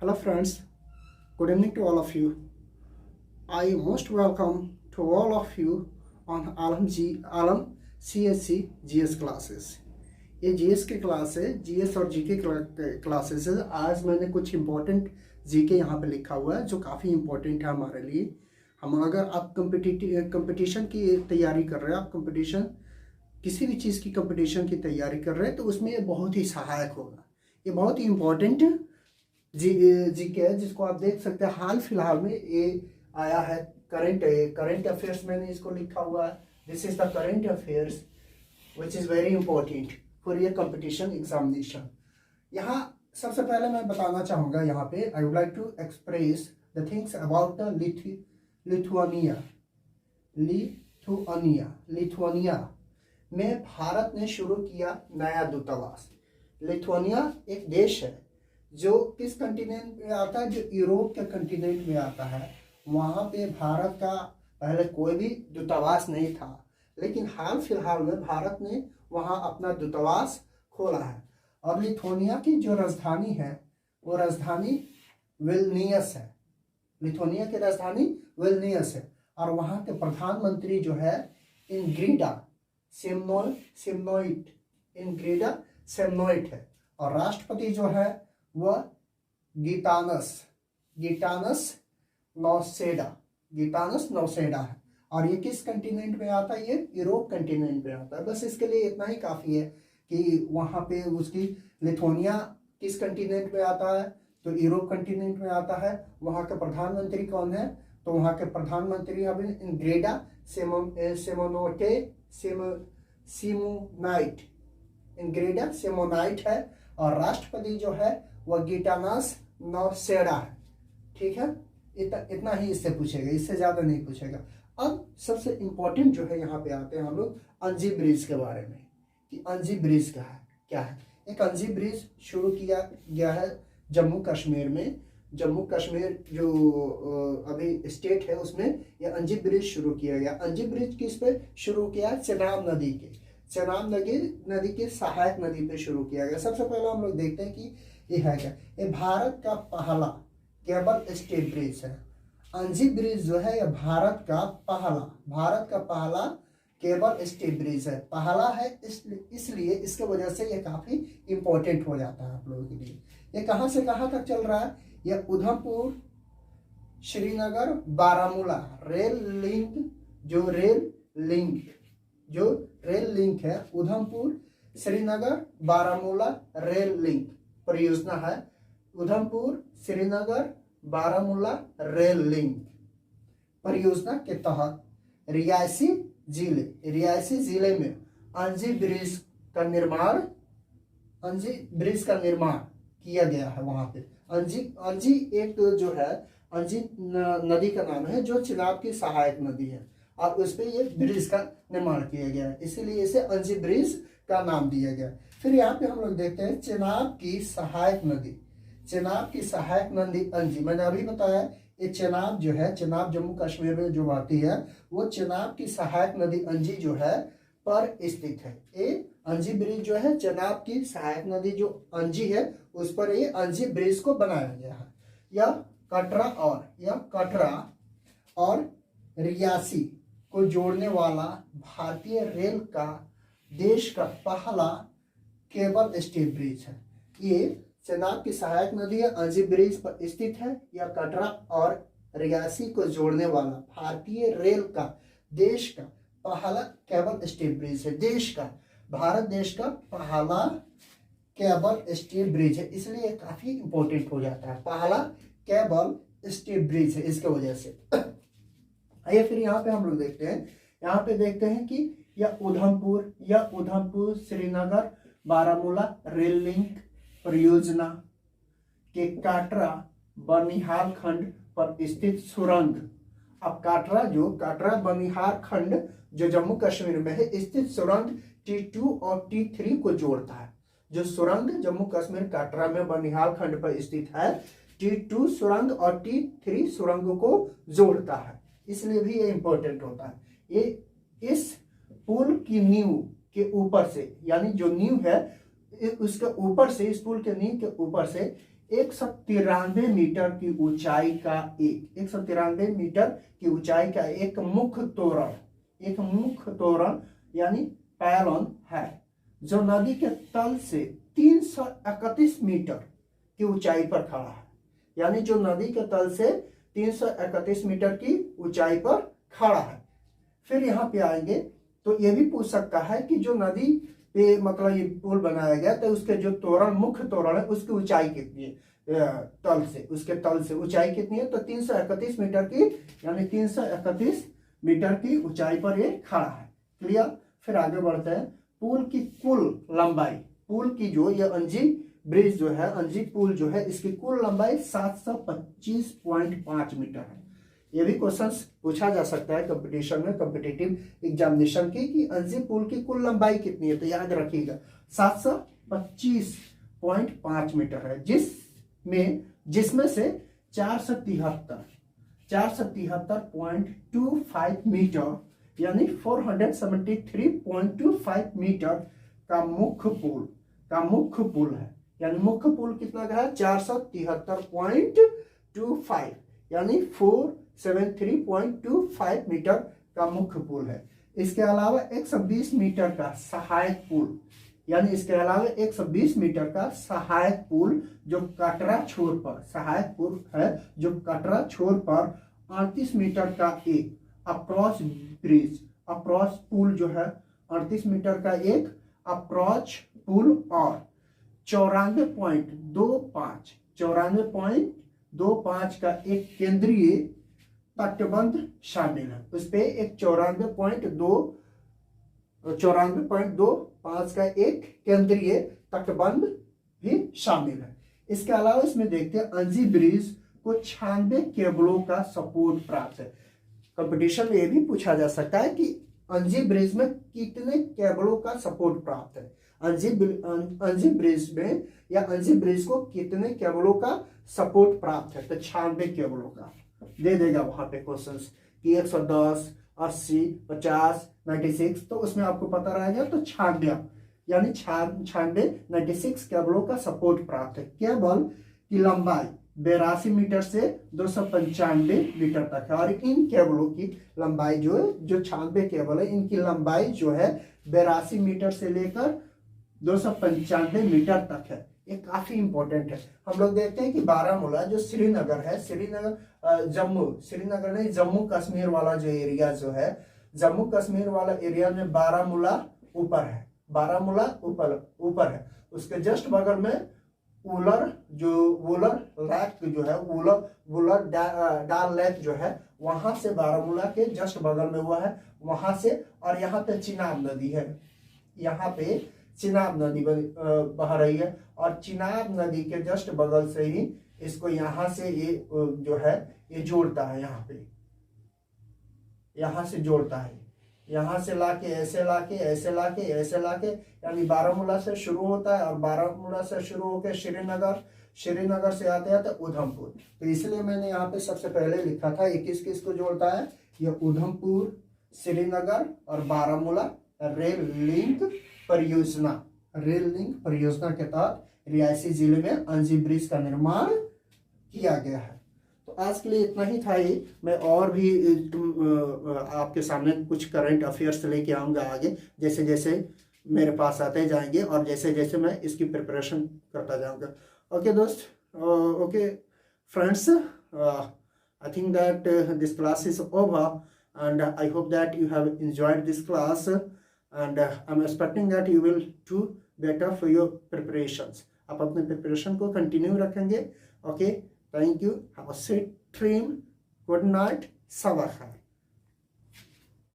Hello friends, good evening to all of you. I most welcome to all of you on Alam CSC GS classes. ये GS के class है, GS और GK classes है। आज मैंने कुछ important GK यहाँ पे लिखा हुआ है जो काफ़ी इम्पोर्टेंट है हमारे लिए। हम अगर आप कंपटीशन की तैयारी कर रहे हैं, आप किसी भी चीज़ की कंपटीशन की तैयारी कर रहे हैं तो उसमें ये बहुत ही सहायक होगा। ये बहुत ही इम्पोर्टेंट जीके है जिसको आप देख सकते हैं। हाल फिलहाल में ये आया है करंट अफेयर्स मैंने इसको लिखा हुआ है। This is the current affairs which is very important for your competition examination. यहाँ सबसे पहले मैं बताना चाहूँगा, यहाँ पे I would like to express the things about the Lithuania में भारत ने शुरू किया नया दूतावास। लिथुआनिया एक देश है जो किस कंटिनेंट में आता है, जो यूरोप के कंटिनेंट में आता है। वहाँ पे भारत का पहले कोई भी दूतावास नहीं था, लेकिन हाल फिलहाल में भारत ने वहाँ अपना दूतावास खोला है। और लिथुआनिया की जो राजधानी है वो राजधानी विल्नियस है। लिथुआनिया की राजधानी विल्नियस है और वहाँ के प्रधानमंत्री जो है इंग्रिडा सेमनोइट है। और राष्ट्रपति जो है वह गीतानस नौसेडा है। और ये किस कंटिनेंट में आता है? ये यूरोप कंटिनेंट में आता है। बस इसके लिए इतना ही काफ़ी है कि वहाँ पे उसकी लिथुआनिया किस कंटिनेंट में आता है, तो यूरोप कंटिनेंट में आता है। वहाँ के प्रधानमंत्री कौन है? तो वहाँ के प्रधानमंत्री अभी इंग्रिडा सेमोनाइट है। और राष्ट्रपति जो है वह गीतानस नौसेडा है। ठीक है, इतना ही इससे पूछेगा, इससे ज़्यादा नहीं पूछेगा। अब सबसे इम्पोर्टेंट जो है यहाँ पे आते हैं हम लोग अंजी ब्रिज के बारे में कि अंजी ब्रिज क्या है। एक अंजी ब्रिज शुरू किया गया है जम्मू कश्मीर में। जम्मू कश्मीर जो अभी स्टेट है उसमें यह अंजी ब्रिज शुरू किया गया। अंजी ब्रिज किस पे शुरू किया? चेनाब नदी के सहायक नदी पे शुरू किया गया। सबसे पहले हम लोग देखते हैं कि ये है क्या। ये भारत का पहला केबल स्टेट ब्रिज है। अंजी ब्रिज जो है यह भारत का पहला केबल स्टेट ब्रिज है। पहला है इसलिए इसके वजह से ये काफी इंपॉर्टेंट हो जाता है आप लोगों के लिए। ये कहाँ से कहाँ तक चल रहा है? यह उधमपुर श्रीनगर बारामूला रेल लिंक है। उधमपुर श्रीनगर बारामूला रेल लिंक परियोजना है। उधमपुर श्रीनगर बारामूला रेल लिंक परियोजना के तहत रियासी जिले में अंजी ब्रिज का निर्माण किया गया है। वहां पे अंजी एक जो है अंजी नदी का नाम है जो चेनाब की सहायक नदी है और उस पे ये ब्रिज का निर्माण किया गया है, इसीलिए इसे अंजी ब्रिज का नाम दिया गया। फिर यहाँ पे हम लोग देखते हैं चेनाब की सहायक नदी अंजी। मैंने अभी बताया ये चेनाब जो है, चेनाब जम्मू कश्मीर में जो आती है, वो चेनाब की सहायक नदी अंजी जो है पर स्थित है। ये अंजी ब्रिज जो है चेनाब की सहायक नदी जो अंजी है उस पर ये अंजी ब्रिज को बनाया गया है। यह कटरा और रियासी को जोड़ने वाला भारतीय रेल का देश का पहला केबल स्टेट ब्रिज है। ये चेनाब की सहायक नदी है, अंजी ब्रिज पर स्थित है। यह कटरा और रियासी को जोड़ने वाला भारतीय रेल का देश का पहला केबल स्टेट ब्रिज है। भारत देश का पहला केबल स्टेट ब्रिज है, इसलिए काफी इंपॉर्टेंट हो जाता है। पहला केबल स्टेट ब्रिज है इसके वजह से। आइए फिर यहाँ पे हम लोग देखते हैं कि यह उधमपुर श्रीनगर बारामूला रेल लिंक परियोजना के काटरा बनिहाल खंड पर स्थित सुरंग। अब काटरा बनिहाल खंड जो जम्मू कश्मीर में है स्थित सुरंग T2 और T3 को जोड़ता है। जो सुरंग जम्मू कश्मीर काटरा में बनिहाल खंड पर स्थित है, T2 सुरंग और T3 सुरंग को जोड़ता है, इसलिए भी ये इंपॉर्टेंट होता है। ये इस पुल की नींव के ऊपर से, यानी जो नींव है उसके ऊपर से, इस पुल के नींव के ऊपर से 193 मीटर की ऊंचाई का 193 मीटर की ऊंचाई का एक मुख्य तोरण यानी पायलॉन है, जो नदी के तल से 331 मीटर की ऊंचाई पर खड़ा है। यानी जो नदी के तल से 331 मीटर की ऊंचाई पर खड़ा है। फिर यहाँ पे आएंगे तो ये भी पूछ सकता है कि जो नदी पे मतलब ये पुल बनाया गया तो उसके जो मुख्य तोरण है उसकी ऊंचाई कितनी है, उसके तल से ऊंचाई कितनी है, तो 331 मीटर की, यानी 331 मीटर की ऊंचाई पर ये खड़ा है। क्लियर। फिर आगे बढ़ते हैं। पुल की कुल लंबाई, पुल की जो ये अंजी ब्रिज जो है, अंजी पुल जो है, इसकी कुल लंबाई 725.5 मीटर है। ये भी क्वेश्चन पूछा जा सकता है कंपटीशन में, कॉम्पिटिटिव एग्जामिनेशन की, कि अंजी पुल की कुल लंबाई कितनी है, तो याद रखिएगा 725.5 मीटर है, जिसमें से 473.25 मीटर यानी 473.25 मीटर का मुख्य पुल है। यानी मुख्य पुल कितना का है, 473.25 यानी 473.25 मीटर का मुख्य पुल है। इसके अलावा 120 मीटर का सहायक पुल, यानी इसके अलावा 120 मीटर का सहायक पुल जो कटरा छोर पर, सहायक पुल है जो कटरा छोर पर 38 मीटर का एक अप्रोच पुल जो है, 38 मीटर का एक अप्रोच पुल और 94.25 का एक केंद्रीय तटबंध शामिल है। उस पे एक 94.25 का एक केंद्रीय तटबंध भी शामिल है। इसके अलावा इसमें देखते हैं अंजी ब्रिज को 96 केबलों का सपोर्ट प्राप्त है। कंपटीशन में ये भी पूछा जा सकता है कि अंजी ब्रिज में कितने केबलों का सपोर्ट प्राप्त है, अंजी ब्रिज में या अंजी ब्रिज को कितने केबलों का सपोर्ट प्राप्त है, तो 96 केबलों का दे देगा वहां पे क्वेश्चंस कि 110, 80, 50, 96, तो उसमें आपको पता रहेगा तो 96 यानी 96 केबलों का सपोर्ट प्राप्त है। केबल की लंबाई 82 मीटर से 295 मीटर तक है, और इन केबलों की लंबाई जो 96 केबल है, इनकी लंबाई जो है 82 मीटर से लेकर 295 मीटर तक है। ये काफी इंपॉर्टेंट है। हम लोग देखते हैं कि बारामूला जो श्रीनगर है, श्रीनगर नहीं, जम्मू कश्मीर वाला जो एरिया जो है, जम्मू कश्मीर वाला एरिया में बारामूला ऊपर है, ऊपर है। उसके जस्ट बगल में वुलर लेक जो है, वुलर डाल लेक जो है, वहां से बारामूला के जस्ट बगल में हुआ है, वहां से। और यहाँ पे चिनाब नदी है, यहाँ पे चिनाब नदी बह रही है, और चिनाब नदी के जस्ट बगल से ही इसको यहाँ से ये जो है ये जोड़ता है, यहाँ से जोड़ता है, यहाँ से लाके ऐसे लाके यानी बारामूला से शुरू होता है, और बारामूला से शुरू होकर श्रीनगर से आते आते उधमपुर। तो इसलिए मैंने यहाँ पे सबसे पहले लिखा था ये किस को जोड़ता है, ये उधमपुर, श्रीनगर और बारामूला रेल लिंक परियोजना के तहत रियासी जिले में अंजी ब्रिज का निर्माण किया गया है। तो आज के लिए इतना ही था। ये मैं और भी आपके सामने कुछ करंट अफेयर्स लेके आऊँगा आगे, जैसे जैसे मेरे पास आते जाएंगे और जैसे जैसे मैं इसकी प्रिपरेशन करता जाऊँगा। ओके दोस्त, okay friends, I think that this class is over, and I hope that you have enjoyed this class, and I'm expecting that you will do better for your preparations. आप अपने preparation को continue रखेंगे। Okay, thank you, have a sweet dream, good night, सबा खैर।